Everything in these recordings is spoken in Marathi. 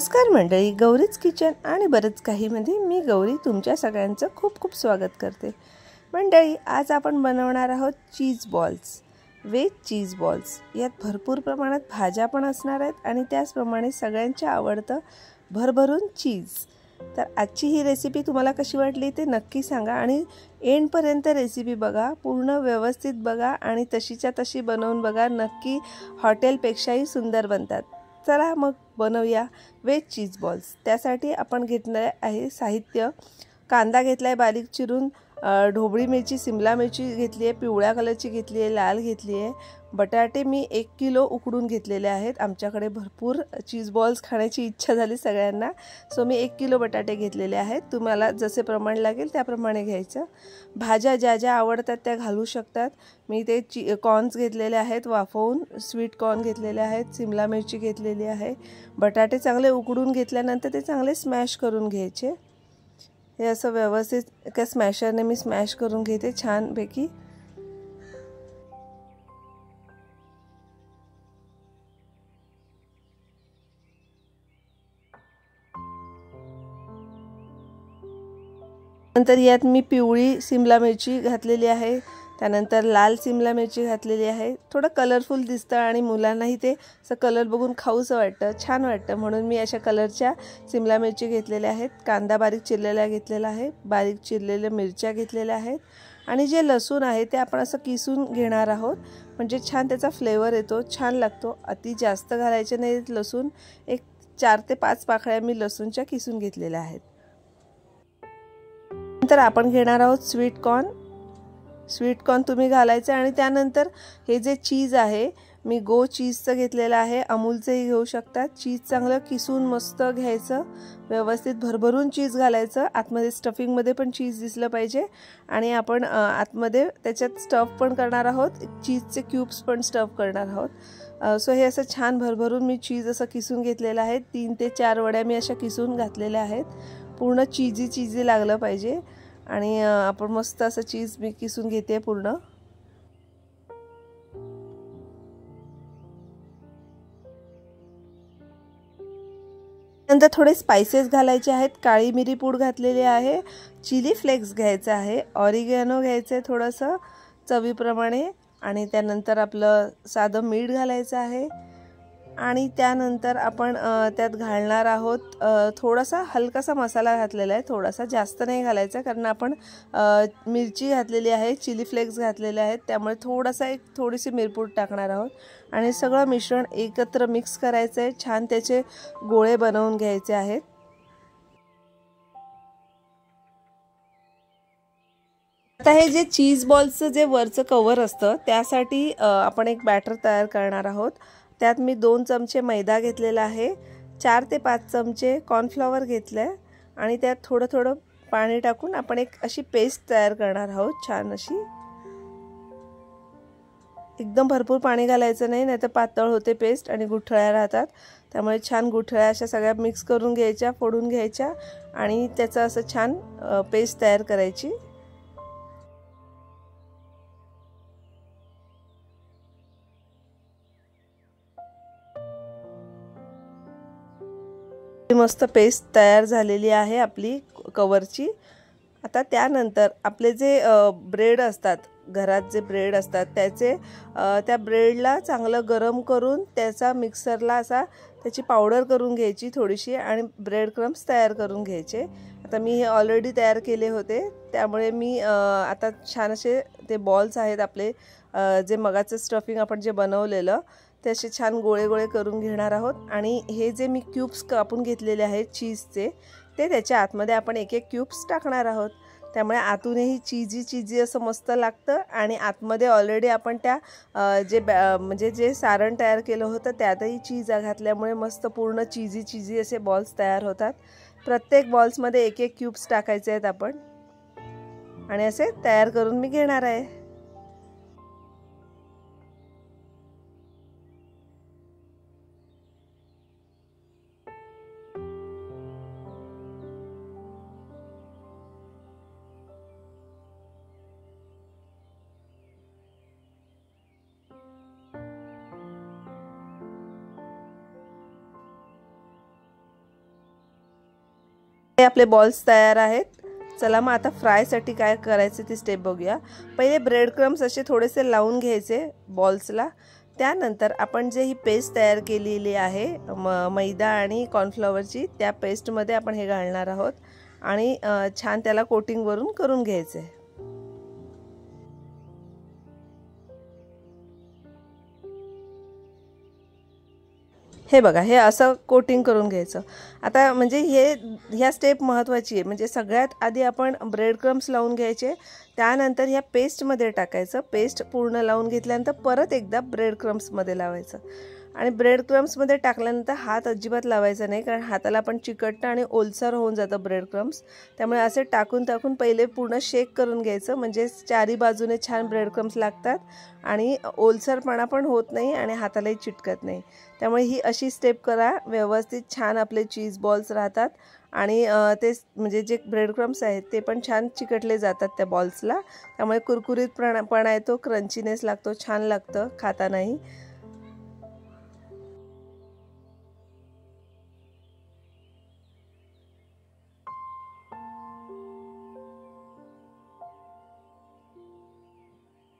नमस्कार मंडळी, गौरीज किचन आणि बरंच काहीमध्ये मी गौरी तुमच्या सगळ्यांचं खूप खूप स्वागत करते। मंडळी, आज आपण बनवणार आहोत cheese balls, veg cheese balls. यात भरपूर प्रमाणात भाज्या पण असणार आहेत आणि त्याचप्रमाणे सगळ्यांच्या आवडतं भरभरून चीज। तर आजची ही रेसिपी तुम्हाला कशी वाटली ते नक्की सांगा आणि एंडपर्यंत रेसिपी बघा, पूर्ण व्यवस्थित बघा आणि तशीच्या तशी बनवून बघा, नक्की हॉटेलपेक्षाही सुंदर बनतात। चला मग बनवूया वेज चीज बॉल्स। त्यासाठी आपण घेतले आहे साहित्य, कांदा घेतलाय बारीक चिरून, ढोबळी मिरची, सिमला मिरची घेतली आहे, पिवळ्या कलरची घेतली आहे, लाल घेतली आहे, बटाटे मी 1 किलो उकडून घेतलेले आहेत। आमच्याकडे भरपूर चीज बॉल्स खाण्याची इच्छा झाली सगळ्यांना, सो मी 1 किलो बटाटे घेतलेले आहेत। तुम्हाला जसे प्रमाण लागेल त्याप्रमाणे घ्यायचं। भाज्या ज्या ज्या आवडतात त्या घालू शकतात। मी ते कॉर्न्स घेतलेले आहेत वाफवून, स्वीट कॉर्न घेतलेले आहेत, सिमला मिरची घेतलेली आहे। बटाटे चांगले उकडून घेतल्यानंतर ते चांगले स्मॅश करून घ्यायचे। हे असं व्यवस्थित एका स्मॅशरने मी स्मॅश करून घेते छानपैकी। नंतर यात मी पिवळी सिमला मिरची घातलेली आहे, त्यानंतर लाल सिमला मिरची घातलेली आहे। थोडं कलरफुल दिसतं आणि मुलांनाही ते असं कलर बघून खाऊसं वाटतं, छान वाटतं, म्हणून मी अशा कलरच्या सिमला मिरची घेतलेल्या आहेत। कांदा बारीक चिरलेला घेतलेला आहे, बारीक चिरलेल्या मिरच्या घेतलेल्या आहेत आणि जे लसूण आहे ते आपण असं किसून घेणार आहोत, म्हणजे छान त्याचा फ्लेवर येतो, छान लागतो। अति जास्त घालायचे नाहीत लसूण, एक 4 ते 5 पाकळ्या मी लसूणच्या किसून घेतलेल्या आहेत। नंतर आपण घेणार आहोत स्वीट कॉर्न। स्वीट कॉर्न तुम्ही घालायचं आणि त्यानंतर हे जे चीज आहे, मी गो चीजचं घेतलेलं आहे, अमूलचंही घेऊ शकतात। चीज चांगलं किसून मस्त घ्यायचं, व्यवस्थित भरभरून चीज घालायचं। आतमध्ये स्टफिंगमध्ये पण चीज दिसलं पाहिजे आणि आपण आतमध्ये त्याच्यात स्टफ पण करणार आहोत, चीजचे क्यूब्स पण स्टफ करणार आहोत। सो हे असं छान भरभरून मी चीज असं किसून घेतलेलं आहे। 3 ते 4 वड्या मी अशा किसून घातलेल्या आहेत, पूर्ण चीजी लागलं पाहिजे आणि आपण मस्त असं चीज मी किसून घेते पूर्ण। नंतर थोडे स्पाइसेस घालायचे आहेत। काळी मिरी पूड घातलेली आहे, चिली फ्लेक्स घ्यायचं आहे, ऑरिगॅनो घ्यायचं आहे थोडंसं चवीप्रमाणे आणि त्यानंतर आपलं साधं मीठ घालायचं आहे आणि त्यानंतर आपण त्यात घालणार आहोत थोडासा हलकासा मसाला घातलेला आहे, थोडासा जास्त नाही घालायचा कारण आपण मिरची घातलेली आहे, चिली फ्लेक्स घातलेले आहेत, त्यामुळे थोडीशी मिरपूड टाकणार आहोत आणि सगळं मिश्रण एकत्र मिक्स करायचं आहे। छान त्याचे गोळे बनवून घ्यायचे आहेत। आता हे जे चीज बॉल्सचं जे वरचं कवर असतं त्यासाठी आपण एक बॅटर तयार करणार आहोत। त्यात मी 2 चमचे मैदा घेतलेला आहे, 4 ते 5 चमचे कॉर्नफ्लॉवर घेतले आणि त्यात थोडं थोडं पाणी टाकून आपण एक अशी पेस्ट तयार करणार आहोत, छान अशी। एकदम भरपूर पाणी घालायचं नाही, नाहीतर पातळ होते पेस्ट आणि गुठळ्या राहतात, त्यामुळे छान गुठळ्या अशा सगळ्या मिक्स करून घ्यायच्या, फोडून घ्यायच्या आणि त्याचं असं छान पेस्ट तयार करायची। मस्त पेस्ट तयार झालेली आहे आपली कवरची। आता त्यानंतर आपले जे ब्रेड असतात, घरात जे ब्रेड असतात त्याचे त्या ब्रेडला चांगलं गरम करून त्याचा मिक्सरला असा त्याची पावडर करून घ्यायची थोडीशी आणि ब्रेड क्रम्स तयार करून घ्यायचे। आता मी हे ऑलरेडी तयार केले होते, त्यामुळे मी आता छान असे ते बॉल्स आहेत आपले, जे मगाचं स्टफिंग आपण जे बनवलेलं ते असे छान गोळे गोळे करून घेणार आहोत आणि हे जे मी क्यूब्स कापून घेतलेले आहेत चीजचे, ते त्याच्या आतमध्ये आपण एक एक क्यूब्स टाकणार आहोत, त्यामुळे आतूनही चीजी असं मस्त लागतं आणि आतमध्ये ऑलरेडी आपण त्या म्हणजे जे सारण तयार केलं होतं त्यातही चीज घातल्यामुळे मस्त पूर्ण चीजी असे बॉल्स तयार होतात। प्रत्येक बॉल्समध्ये एक एक क्यूब्स टाकायचे आहेत आपण आणि असे तयार करून मी घेणार आहे। हे आपले बॉल्स तयार आहेत। चला मग आता फ्रायसाठी काय करायचं ती स्टेप बघूया। पहिले ब्रेड क्रम्स असे थोडेसे लावून घ्यायचे बॉल्सला। त्यानंतर आपण जे ही पेस्ट तयार केलेली आहे मैदा आणि कॉर्नफ्लॉवरची, त्या पेस्टमध्ये आपण हे घालणार आहोत आणि छान त्याला कोटिंग वरून करून घ्यायचे। हे बघा, हे असं कोटिंग करून घ्यायचं। आता म्हणजे ह्या स्टेप महत्त्वाची आहे। म्हणजे सगळ्यात आधी आपण ब्रेड क्रम्स लावून घ्यायचे, त्यानंतर ह्या पेस्टमध्ये टाकायचं। पेस्ट पूर्ण लावून घेतल्यानंतर परत एकदा ब्रेड क्रम्समध्ये लावायचं आणि ब्रेड क्रम्समध्ये टाकल्यानंतर हात अजिबात लावायचा नाही, कारण हाताला पण चिकटतं आणि ओलसर होऊन जातं ब्रेड क्रम्स। त्यामुळे असे टाकून पहिले पूर्ण शेक करून घ्यायचं, म्हणजे चारी बाजूने छान ब्रेड क्रम्स लागतात आणि ओलसरपणा पण होत नाही आणि हातालाही चिटकत नाही। त्यामुळे ही अशी स्टेप करा, व्यवस्थित छान आपले चीज बॉल्स राहतात आणि ते म्हणजे जे ब्रेड क्रम्स आहेत ते पण छान चिकटले जातात त्या बॉल्सला। त्यामुळे कुरकुरीतपणा येतो, क्रंचीनेस लागतो, छान लागतं खातानाही।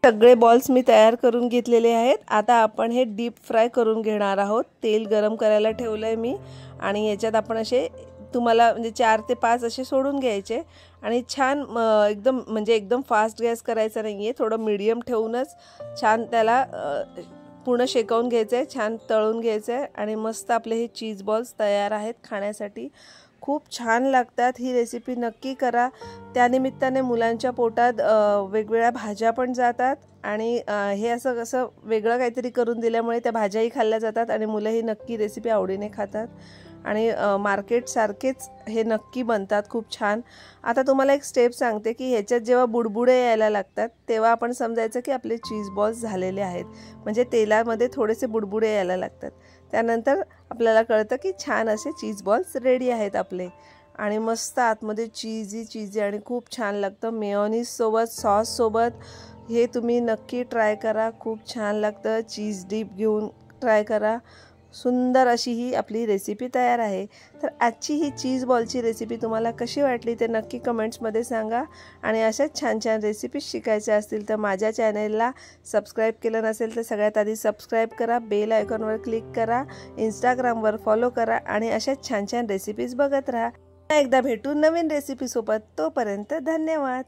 सगळे बॉल्स मी तयार करून घेतलेले आहेत। आता आपण हे डीप फ्राय करून घेणार आहोत। तेल गरम करायला ठेवलंय मी आणि याच्यात आपण असे तुम्हाला म्हणजे 4 ते 5 असे सोडून घ्यायचे आणि छान एकदम फास्ट गॅस करायचा नाहीये, थोडं मीडियम ठेवूनच छान त्याला पूर्ण शेकवून घ्यायचंय, छान तळून घ्यायचंय आणि मस्त आपले हे चीज बॉल्स तयार आहेत खाण्यासाठी। खूप छान लागतात। ही रेसिपी नक्की करा, त्यानिमित्ताने मुलांच्या पोटात वेगवेगळ्या भाज्या पण जातात आणि हे असं कसं वेगळं काहीतरी करून दिल्यामुळे त्या भाज्याही खाल्ल्या जातात आणि मुलं ही नक्की रेसिपी आवडीने खातात आणि मार्केट सारखेच हे नक्की बनतात, खूप छान। आता तुम्हाला एक स्टेप सांगते की ह्याच्यात जेव्हा बुडबुडे यायला लागतात तेव्हा आपण समजायचं की आपले चीज बॉल्स झालेले आहेत, म्हणजे तेलामध्ये थोडेसे बुडबुडे यायला लागतात। त्यानंतर आपल्याला कळतं की छान असे चीज बॉल्स रेडी आहेत आपले आणि मस्त आतमध्ये चीजी आणि खूप छान लागतं। मेयोनीज सोबत, सॉस सोबत हे तुम्ही नक्की ट्राय करा, खूप छान लागतं। चीज डिप घेऊन ट्राय करा। सुंदर अशी ही आपली रेसिपी तयार आहे। तर आजची ही चीज बॉलची रेसिपी तुम्हाला कशी वाटली ते नक्की कमेंट्समध्ये सांगा आणि अशाच छान छान रेसिपीज शिकायच्या असतील तर माझ्या चॅनेलला सबस्क्राईब केलं नसेल तर सगळ्यात आधी सबस्क्राईब करा, बेल आयकॉनवर क्लिक करा, इंस्टाग्रामवर फॉलो करा आणि अशाच छान छान रेसिपीज बघत राहा। एकदा भेटू नवीन रेसिपीसोबत, तोपर्यंत धन्यवाद।